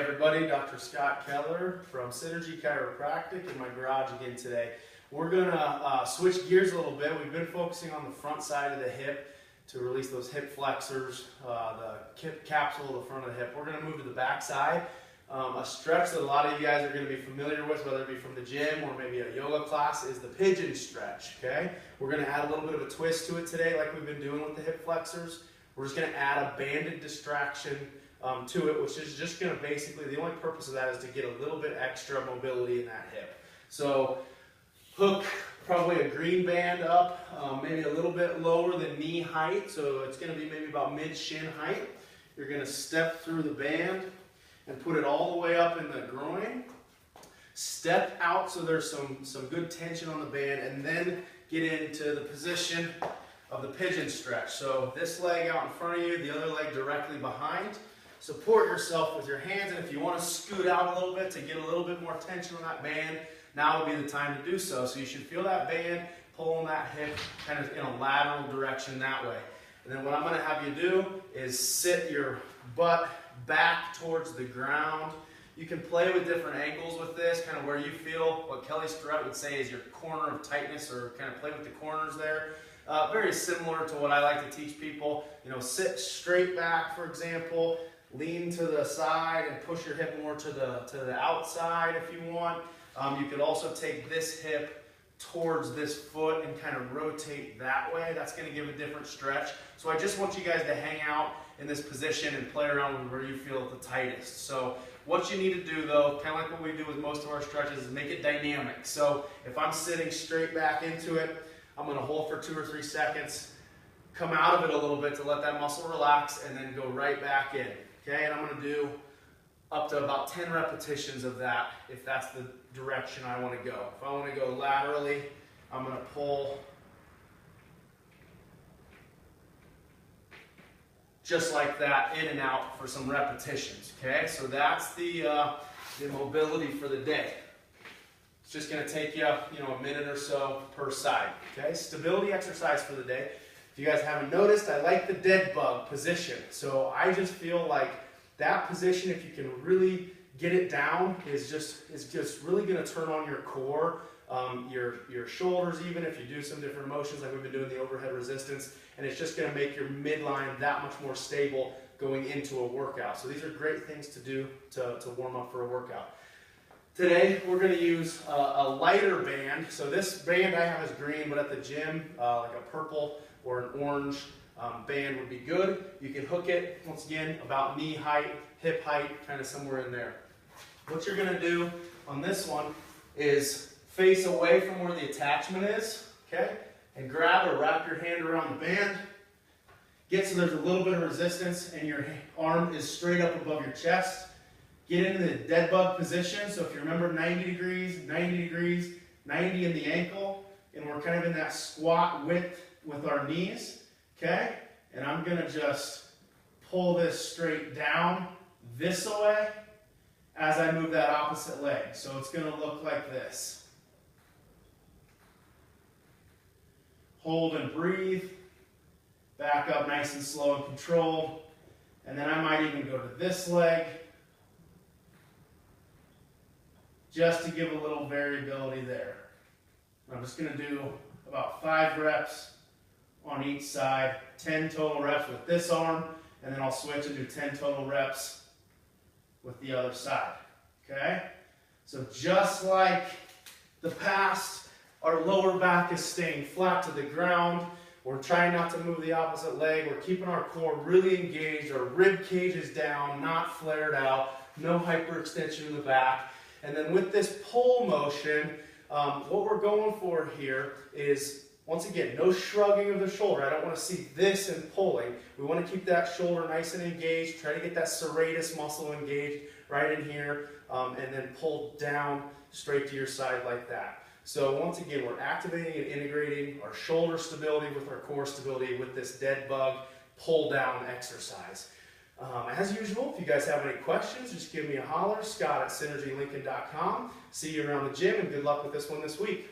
everybody, Dr. Scott Keller from Synergy Chiropractic in my garage again today. We're going to switch gears a little bit. We've been focusing on the front side of the hip to release those hip flexors, the capsule of the front of the hip. We're going to move to the back side. A stretch that a lot of you guys are going to be familiar with, whether it be from the gym or maybe a yoga class, is the pigeon stretch. Okay, we're going to add a little bit of a twist to it today, like we've been doing with the hip flexors. We're just going to add a banded distraction to it, which is just going to basically, the only purpose of that is to get a little bit extra mobility in that hip. So hook probably a green band up, maybe a little bit lower than knee height, so it's going to be maybe about mid-shin height. You're going to step through the band and put it all the way up in the groin. Step out so there's some good tension on the band, and then get into the position of the pigeon stretch. So this leg out in front of you, the other leg directly behind. Support yourself with your hands, and if you want to scoot out a little bit to get a little bit more tension on that band, now would be the time to do so. So you should feel that band pulling that hip kind of in a lateral direction that way. And then what I'm going to have you do is sit your butt back towards the ground. You can play with different angles with this, kind of where you feel what Kelly Starrett would say is your corner of tightness, or kind of play with the corners there. Very similar to what I like to teach people. You know, sit straight back, for example. Lean to the side and push your hip more to the outside if you want. You could also take this hip towards this foot and kind of rotate that way. That's going to give a different stretch. So I just want you guys to hang out in this position and play around with where you feel the tightest. So what you need to do, though, kind of like what we do with most of our stretches, is make it dynamic. So if I'm sitting straight back into it, I'm going to hold for 2 or 3 seconds, come out of it a little bit to let that muscle relax, and then go right back in. Okay, and I'm going to do up to about 10 repetitions of that if that's the direction I want to go. If I want to go laterally, I'm going to pull just like that, in and out for some repetitions. Okay, so that's the mobility for the day. It's just going to take you, a minute or so per side. Okay, stability exercise for the day. If you guys haven't noticed, I like the dead bug position. So I just feel like that position, if you can really get it down, is just really going to turn on your core, your shoulders, even if you do some different motions like we've been doing the overhead resistance, and it's just going to make your midline that much more stable going into a workout. So these are great things to do to warm up for a workout. Today we're going to use a lighter band. So this band I have is green, but at the gym, like a purple or an orange band would be good. You can hook it, once again, about knee height, hip height, kind of somewhere in there. What you're going to do on this one is face away from where the attachment is, okay? And grab or wrap your hand around the band. Get so there's a little bit of resistance and your arm is straight up above your chest. Get into the dead bug position. So if you remember, 90 degrees, 90 degrees, 90 in the ankle, and we're kind of in that squat width with our knees, okay? And I'm going to just pull this straight down this way as I move that opposite leg. So it's going to look like this. Hold and breathe. Back up nice and slow and controlled. And then I might even go to this leg, just to give a little variability there. I'm just going to do about 5 reps on each side, 10 total reps with this arm, and then I'll switch and do 10 total reps with the other side. Okay? So just like the past, our lower back is staying flat to the ground. We're trying not to move the opposite leg. We're keeping our core really engaged. Our rib cage is down, not flared out, no hyperextension in the back. And then with this pull motion, what we're going for here is, once again, no shrugging of the shoulder. I don't want to see this and pulling. We want to keep that shoulder nice and engaged. Try to get that serratus muscle engaged right in here, and then pull down straight to your side like that. So once again, we're activating and integrating our shoulder stability with our core stability with this dead bug pull down exercise. As usual, if you guys have any questions, just give me a holler. Scott at synergylincoln.com. See you around the gym, and good luck with this one this week.